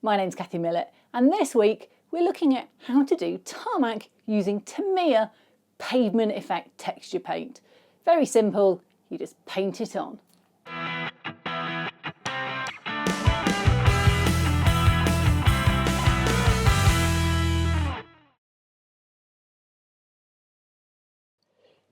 my name's Kathy Millett, and this week we're looking at how to do tarmac using Tamiya pavement effect texture paint. Very simple, you just paint it on.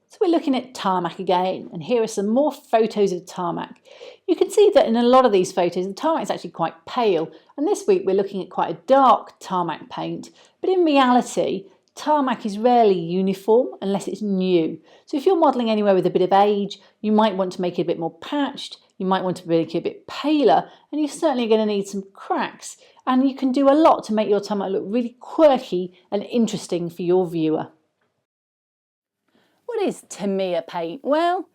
So we're looking at tarmac again, and here are some more photos of tarmac. You can see that in a lot of these photos the tarmac is actually quite pale, and this week we're looking at quite a dark tarmac paint, but in reality tarmac is rarely uniform unless it's new. So if you're modelling anywhere with a bit of age, you might want to make it a bit more patched, you might want to make it a bit paler, and you're certainly going to need some cracks, and you can do a lot to make your tarmac look really quirky and interesting for your viewer. What is Tamiya paint? Well,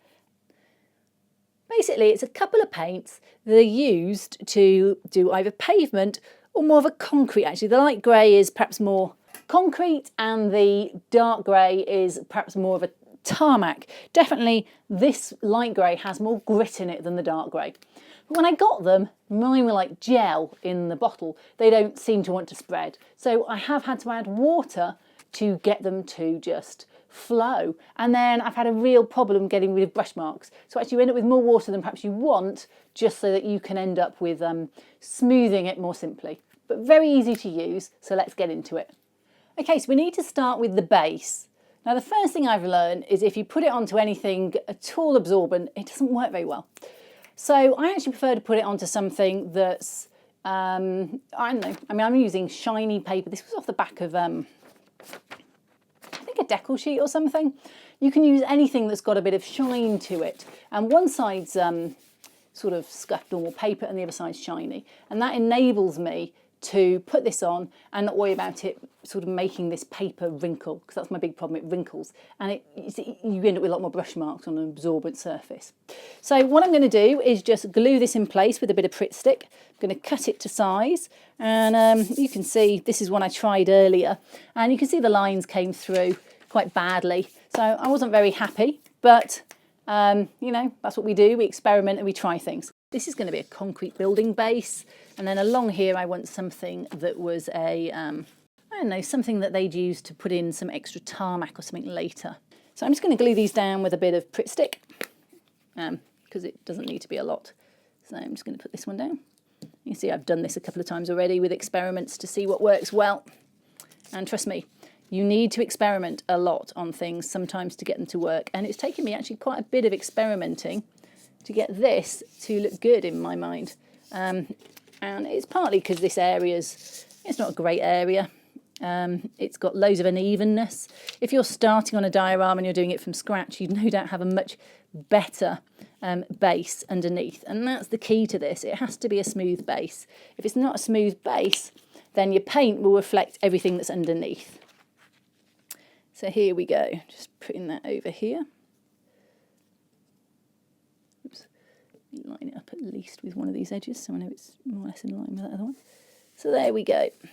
basically it's a couple of paints that are used to do either pavement or more of a concrete. Actually, the light grey is perhaps more concrete and the dark grey is perhaps more of a tarmac. Definitely this light grey has more grit in it than the dark grey. But when I got them, mine were like gel in the bottle. They don't seem to want to spread. So I have had to add water to get them to just flow, and then I've had a real problem getting rid of brush marks. So actually you end up with more water than perhaps you want, just so that you can end up with smoothing it more simply. But very easy to use, so let's get into it. Okay, so we need to start with the base. Now the first thing I've learned is if you put it onto anything at all absorbent, it doesn't work very well. So I actually prefer to put it onto something that's, I don't know, I mean I'm using shiny paper. This was off the back of a decal sheet or something. You can use anything that's got a bit of shine to it, and one side's sort of scuffed normal paper and the other side's shiny, and that enables me to put this on and not worry about it sort of making this paper wrinkle, because that's my big problem, it wrinkles, and you end up with a lot more brush marks on an absorbent surface. So what I'm going to do is just glue this in place with a bit of pritt stick. I'm going to cut it to size, and you can see this is one I tried earlier, and you can see the lines came through quite badly, so I wasn't very happy, but you know, that's what we do, we experiment and we try things. This is going to be a concrete building base, and then along here I want something that was a, I don't know, something that they'd use to put in some extra tarmac or something later. So I'm just going to glue these down with a bit of pritt stick, because it doesn't need to be a lot. So I'm just going to put this one down. You see I've done this a couple of times already with experiments to see what works well, and trust me, you need to experiment a lot on things sometimes to get them to work, and it's taken me actually quite a bit of experimenting to get this to look good in my mind. And it's partly because this area's, it's not a great area. It's got loads of unevenness. If you're starting on a diorama and you're doing it from scratch, you'd no doubt have a much better base underneath, and that's the key to this. It has to be a smooth base. If it's not a smooth base, then your paint will reflect everything that's underneath. So here we go, just putting that over here. Oops. Line it up at least with one of these edges so I know it's more or less in line with that other one. So there we go. I'm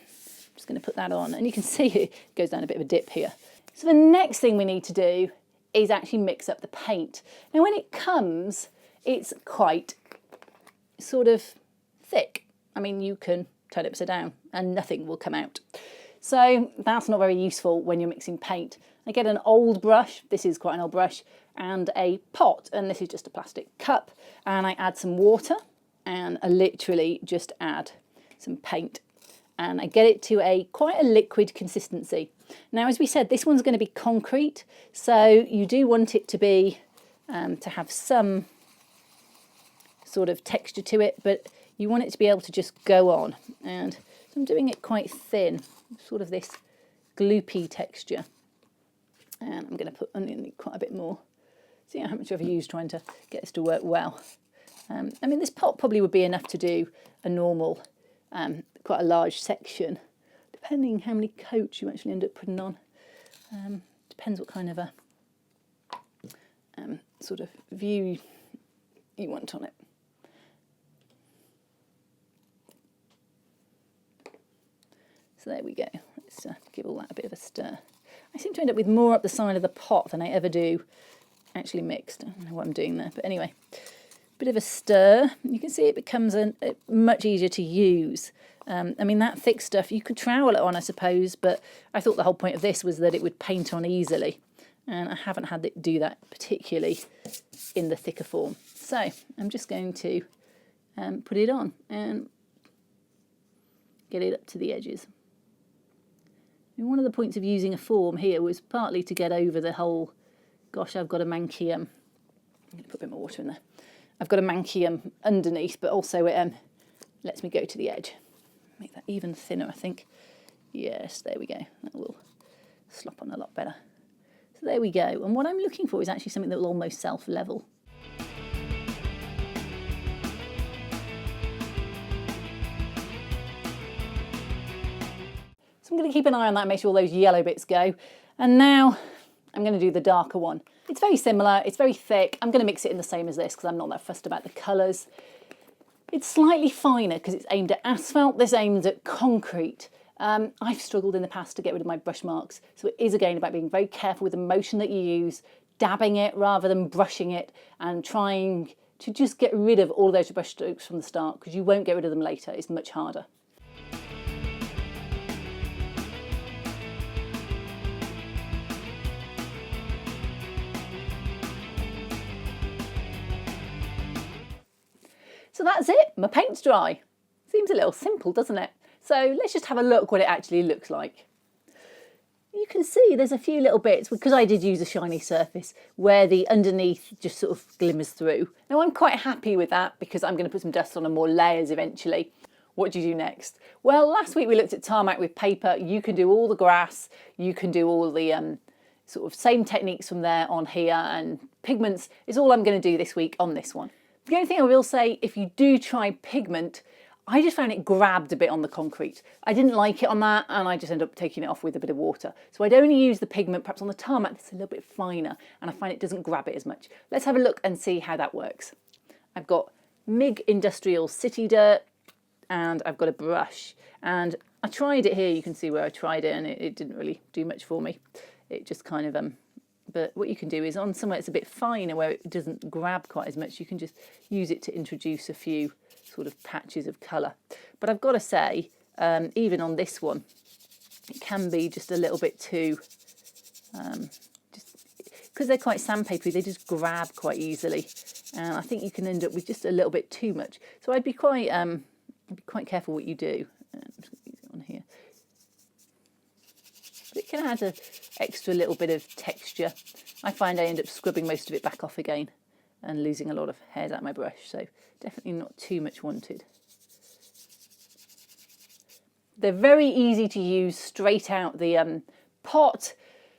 just going to put that on, and you can see it goes down a bit of a dip here. So the next thing we need to do is actually mix up the paint. Now when it comes, it's quite sort of thick. I mean, you can turn it upside down and nothing will come out. So that's not very useful when you're mixing paint. I get an old brush, this is quite an old brush, and a pot, and this is just a plastic cup, and I add some water, and I literally just add some paint, and I get it to quite a liquid consistency. Now, as we said, this one's going to be concrete, so you do want it to be, to have some sort of texture to it, but you want it to be able to just go on, and so I'm doing it quite thin, sort of this gloopy texture, and I'm going to put quite a bit more. See how much I've used trying to get this to work well. I mean, this pot probably would be enough to do a normal, quite a large section, depending how many coats you actually end up putting on. Depends what kind of a sort of view you want on it. So there we go. Let's give all that a bit of a stir. I seem to end up with more up the side of the pot than I ever do actually mixed. I don't know what I'm doing there, but anyway. bit of a stir. You can see it becomes much easier to use. I mean, that thick stuff, you could trowel it on, I suppose, but I thought the whole point of this was that it would paint on easily. And I haven't had it do that particularly in the thicker form. So I'm just going to put it on and get it up to the edges. And one of the points of using a form here was partly to get over the whole, gosh, I've got a manky, I'm going to put a bit more water in there. I've got a manky underneath, but also it lets me go to the edge. Make that even thinner, I think. Yes, there we go. That will slop on a lot better. So there we go. And what I'm looking for is actually something that will almost self-level. So I'm going to keep an eye on that and make sure all those yellow bits go. And now I'm going to do the darker one. It's very similar, it's very thick. I'm going to mix it in the same as this because I'm not that fussed about the colours. It's slightly finer because it's aimed at asphalt, this aims at concrete. I've struggled in the past to get rid of my brush marks, so it is again about being very careful with the motion that you use, dabbing it rather than brushing it, and trying to just get rid of all those brush strokes from the start because you won't get rid of them later, it's much harder. So that's it, my paint's dry. Seems a little simple, doesn't it? So let's just have a look what it actually looks like. You can see there's a few little bits, because I did use a shiny surface, where the underneath just sort of glimmers through. Now I'm quite happy with that because I'm going to put some dust on and more layers eventually. What do you do next? Well, last week we looked at tarmac with paper. You can do all the grass, you can do all the sort of same techniques from there on here, and pigments is all I'm going to do this week on this one. The only thing I will say, if you do try pigment, I just found it grabbed a bit on the concrete. I didn't like it on that, and I just ended up taking it off with a bit of water. So I'd only use the pigment perhaps on the tarmac that's a little bit finer, and I find it doesn't grab it as much. Let's have a look and see how that works. I've got MIG Industrial City Dirt, and I've got a brush. And I tried it here, you can see where I tried it, and it didn't really do much for me. It just kind of but what you can do is on somewhere it's a bit finer where it doesn't grab quite as much, you can just use it to introduce a few sort of patches of colour. But I've got to say, even on this one, it can be just a little bit too, just because they're quite sandpapery, they just grab quite easily. And I think you can end up with just a little bit too much. So I'd be quite careful what you do. I'm just going to use it on here. But it can add an extra little bit of texture. I find I end up scrubbing most of it back off again and losing a lot of hairs out of my brush, so definitely not too much wanted. They're very easy to use straight out the pot.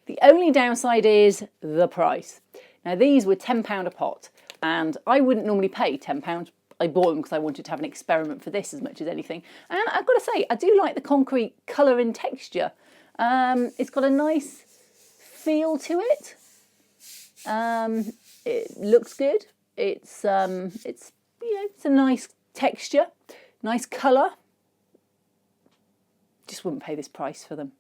The only downside is the price. Now these were £10 a pot, and I wouldn't normally pay £10. I bought them because I wanted to have an experiment for this as much as anything. And I've got to say, I do like the concrete colour and texture. It's got a nice feel to it. It looks good. It's you know, it's a nice texture, nice colour. Just wouldn't pay this price for them.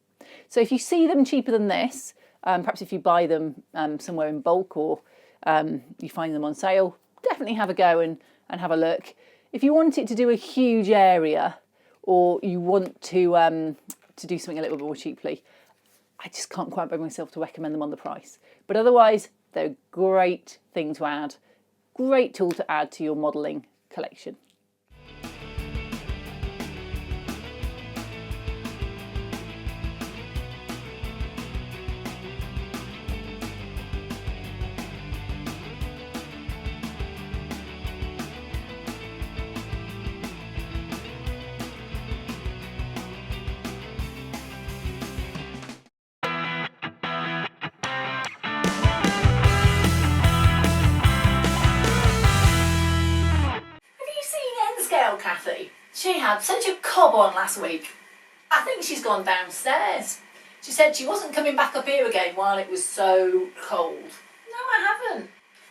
So if you see them cheaper than this, perhaps if you buy them somewhere in bulk or you find them on sale, definitely have a go and have a look. If you want it to do a huge area, or you want to do something a little bit more cheaply, I just can't quite bring myself to recommend them on the price. But otherwise, they're a great thing to add, great tool to add to your modelling collection. Kathy. She had such a cob on last week. I think she's gone downstairs. She said she wasn't coming back up here again while it was so cold. No, I haven't.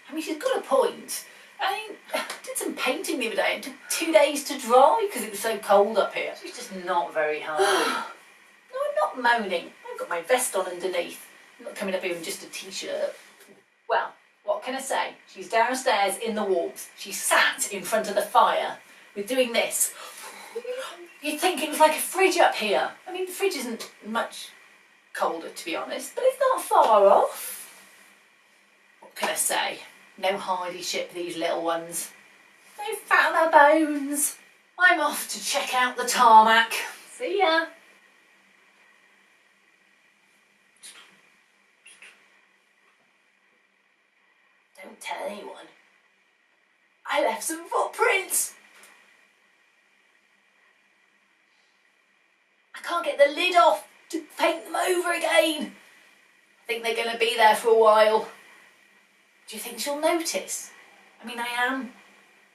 I mean, she's got a point. I mean, I did some painting the other day. It took 2 days to dry because it was so cold up here. She's just not very hard. No, I'm not moaning. I've got my vest on underneath. I'm not coming up here in just a t-shirt. Well, What can I say? She's downstairs in the warmth. She sat in front of the fire with doing this. You'd think it was like a fridge up here. I mean, the fridge isn't much colder, to be honest, but it's not far off. What can I say? No hardy ship, these little ones. No fat on their bones. I'm off to check out the tarmac. See ya. Don't tell anyone. I left some footprints. I can't get the lid off to paint them over again. I think they're going to be there for a while. Do you think she'll notice? I mean, I am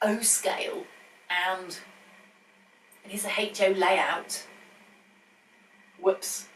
O scale and it is a HO layout. Whoops.